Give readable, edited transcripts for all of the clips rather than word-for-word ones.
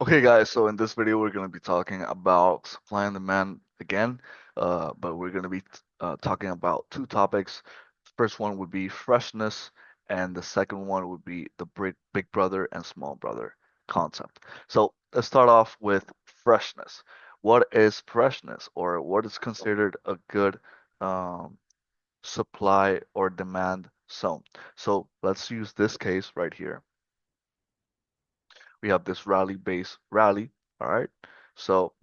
Okay, guys, so in this video, we're going to be talking about supply and demand again, but we're going to be talking about two topics. First one would be freshness, and the second one would be the big brother and small brother concept. So let's start off with freshness. What is freshness, or what is considered a good um, supply or demand zone? So let's use this case right here. We have this rally base rally, all right? So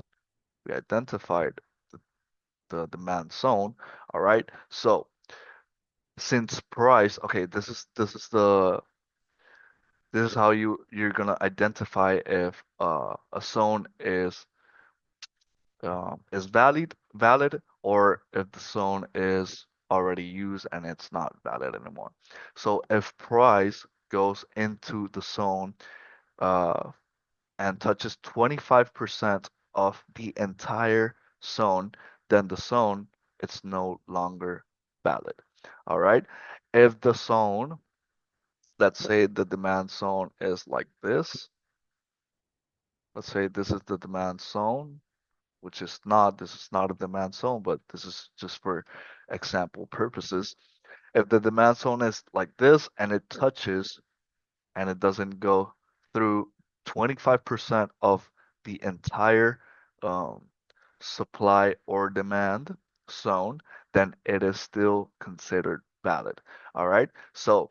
we identified the demand zone, all right? So since price, okay, this is how you're gonna identify if a zone is valid or if the zone is already used and it's not valid anymore. So if price goes into the zone uh, and touches 25% of the entire zone, then the zone it's no longer valid. All right. If the zone, let's say the demand zone is like this, let's say this is the demand zone, which is not, this is not a demand zone, but this is just for example purposes. If the demand zone is like this and it touches and it doesn't go through 25% of the entire um, supply or demand zone, then it is still considered valid. All right. So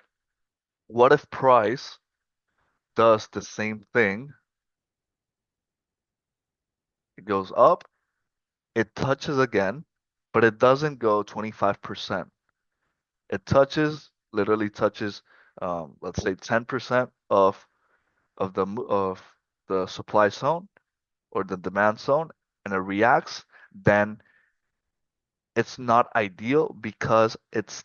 what if price does the same thing? It goes up, it touches again, but it doesn't go 25%. It touches, literally touches, let's say 10% of the supply zone or the demand zone and it reacts, then it's not ideal because it's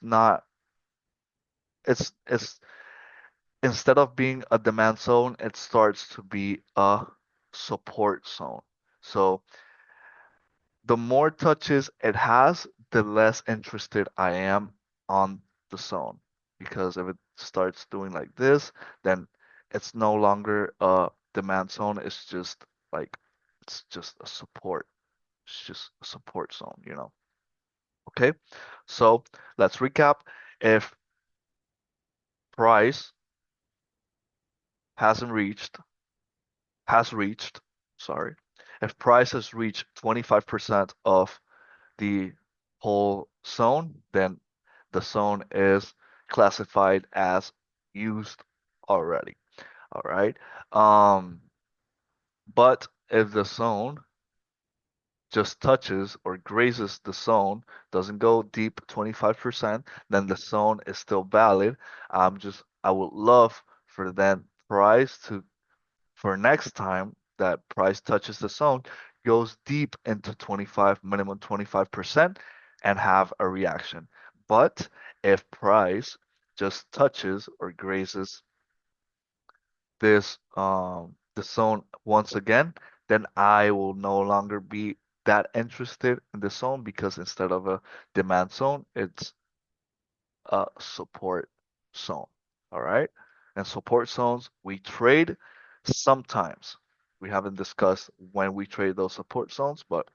instead of being a demand zone, it starts to be a support zone. So the more touches it has, the less interested I am on the zone. Because if it starts doing like this, then it's no longer a demand zone, it's just a support. It's just a support zone. Okay, so let's recap. If price hasn't reached, has reached, sorry, if price has reached 25% of the whole zone, then the zone is classified as used already. All right. Um, but if the zone just touches or grazes the zone, doesn't go deep 25%, then the zone is still valid. I would love for then price to, for next time that price touches the zone, goes deep into 25, minimum 25% and have a reaction. But if price just touches or grazes the zone once again, then I will no longer be that interested in the zone because instead of a demand zone, it's a support zone. All right. And support zones we trade sometimes. We haven't discussed when we trade those support zones, but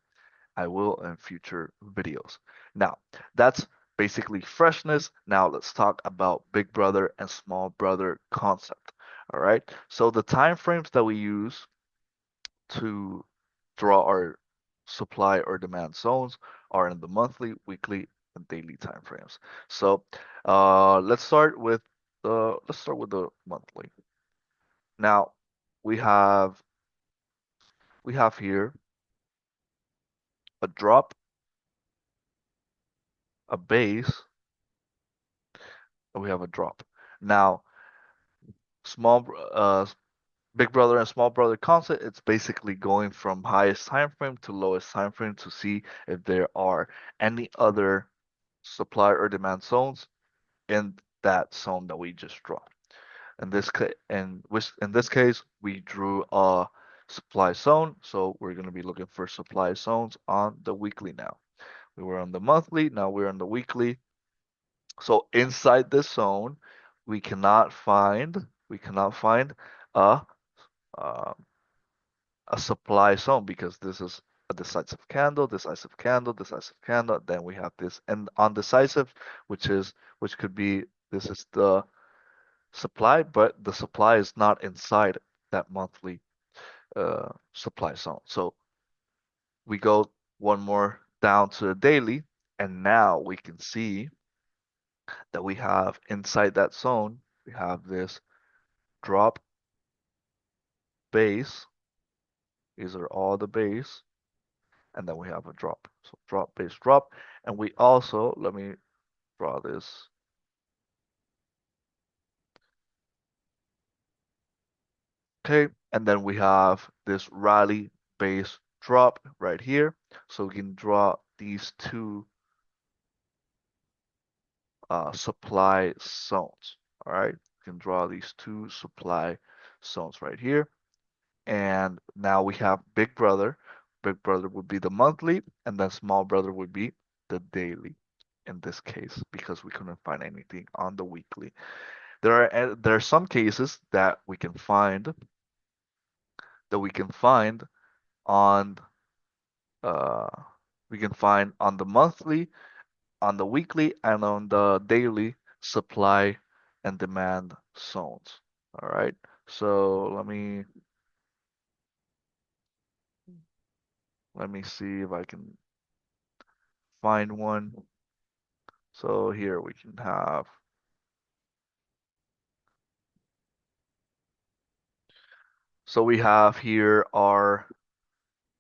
I will in future videos. Now, that's basically freshness. Now let's talk about big brother and small brother concept. All right. So the time frames that we use to draw our supply or demand zones are in the monthly, weekly, and daily time frames. So let's start with the monthly. Now we have we have here a drop, a base, and we have a drop. Now small big brother and small brother concept, it's basically going from highest time frame to lowest time frame to see if there are any other supply or demand zones in that zone that we just draw. In this case, we drew a supply zone, so we're going to be looking for supply zones on the weekly now. We were on the monthly, now we're on the weekly. So inside this zone, we cannot find a uh, a supply zone because this is a decisive candle, decisive candle, decisive candle. Then we have this and undecisive, which could be this is the supply, but the supply is not inside that monthly supply zone. So we go one more down to the daily, and now we can see that we have inside that zone, we have this drop base. These are all the base, and then we have a drop. So drop, base, drop. And we also, let me draw this. Okay, and then we have this rally, base, drop right here. So we can draw these two supply zones. All right, we can draw these two supply zones right here. And now we have Big Brother. Big Brother would be the monthly, and then Small Brother would be the daily in this case because we couldn't find anything on the weekly. There are some cases that we can find on uh we can find on the monthly, on the weekly, and on the daily supply and demand zones. All right. So let me see if I can find one. So here we can have, so we have here our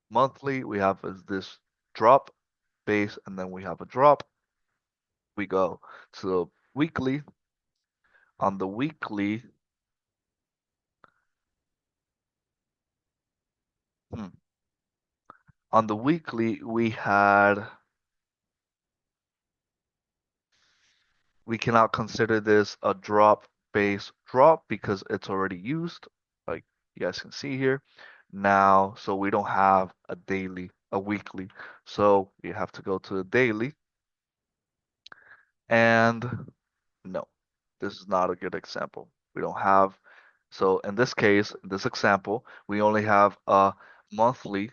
monthly, we have is this drop base, and then we have a drop. We go to the weekly. On the weekly, hmm, on the weekly, we cannot consider this a drop base drop because it's already used, like you guys can see here. Now, so we don't have a weekly. So you have to go to the daily, and no, this is not a good example. We don't have, so in this case, in this example, we only have a monthly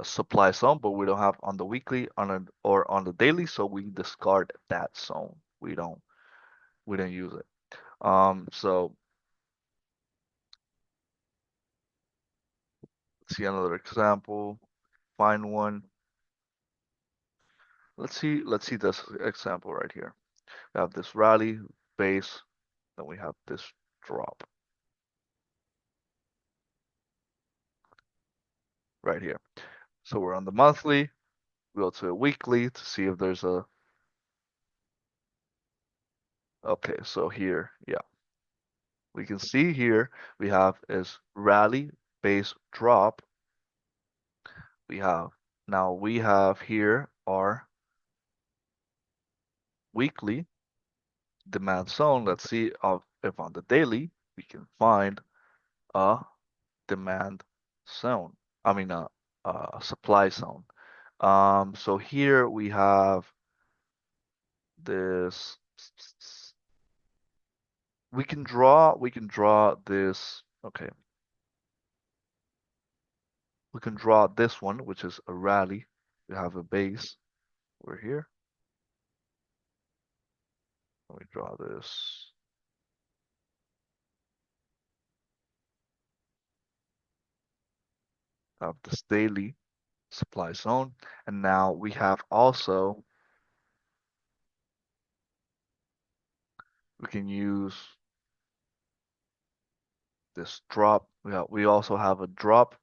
supply zone, but we don't have on the weekly or on the daily, so we discard that zone. We don't use it. So let's see another example. Find one. Let's see this example right here. We have this rally base, then we have this drop right here. So we're on the monthly. We go to a weekly to see if there's a, okay, so here, yeah, we can see here we have is rally base drop. We have Now we have here our weekly demand zone. Let's see if on the daily we can find a demand zone. I mean a supply zone. So here we have this. We can draw this. Okay, we can draw this one, which is a rally. We have a base over here. Let me draw this. Have this daily supply zone, and now we have also, we can use this drop. We also have a drop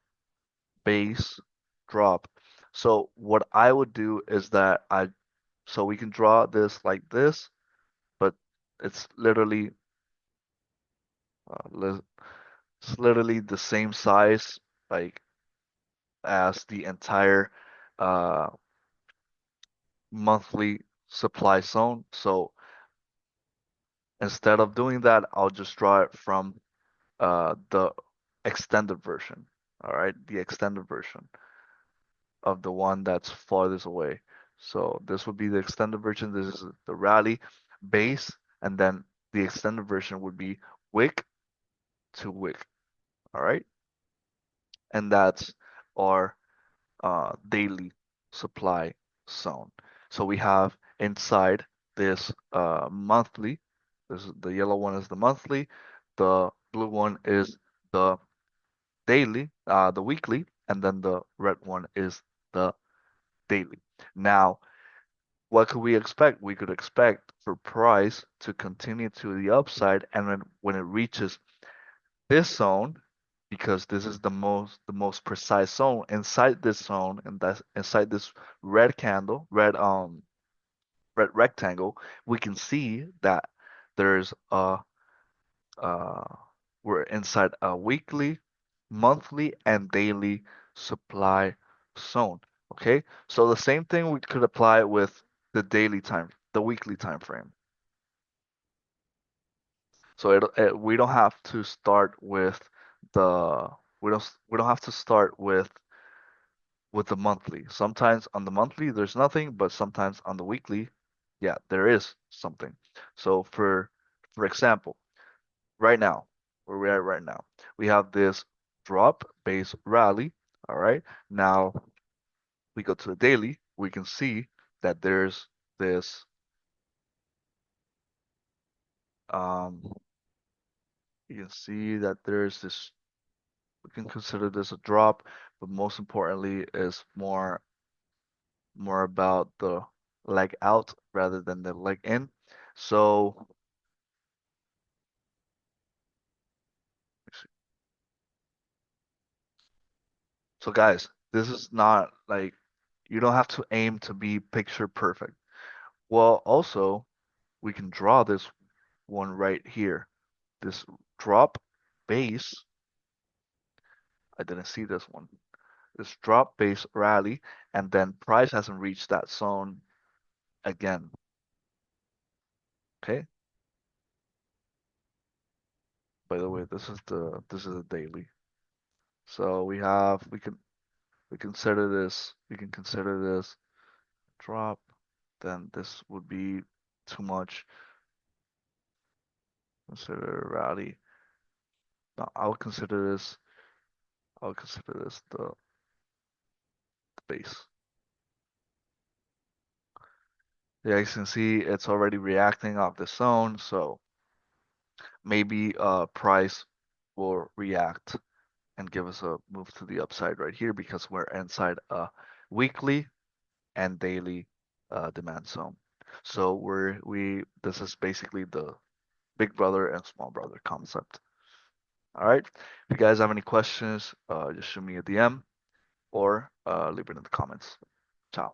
base drop. So what I would do is that so we can draw this like this, but it's literally uh, it's literally the same size like as the entire uh, monthly supply zone. So instead of doing that, I'll just draw it from the extended version. All right, the extended version of the one that's farthest away. So this would be the extended version. This is the rally base, and then the extended version would be wick to wick. All right. and that's our daily supply zone. So we have inside this monthly, the yellow one is the monthly, the blue one is the daily, the weekly, and then the red one is the daily. Now, what could we expect? We could expect for price to continue to the upside, and when it reaches this zone, because this is the most precise zone, inside this zone, and that's inside this red candle, red rectangle, we can see that there's uh we're inside a weekly, monthly, and daily supply zone. Okay, so the same thing we could apply with the weekly time frame. So we don't have to start with the we don't have to start with the monthly. Sometimes on the monthly there's nothing, but sometimes on the weekly, yeah, there is something. So for example, right now, where we're at right now, we have this drop base rally. All right. Now we go to the daily, we can see that there's this um you can see that there's this we can consider this a drop, but most importantly is more about the leg out rather than the leg in. So so guys, this is not like you don't have to aim to be picture perfect. Well, also we can draw this one right here. This drop base, I didn't see this one. This drop base rally, and then price hasn't reached that zone again. Okay. By the way, this is a daily. So we can consider this drop, then this would be too much. Consider rally. No, I would consider this the base. Yeah, you can see it's already reacting off the zone, so maybe price will react and give us a move to the upside right here because we're inside a weekly and daily demand zone. So we this is basically the big brother and small brother concept. All right. If you guys have any questions, just shoot me a DM or leave it in the comments. Ciao.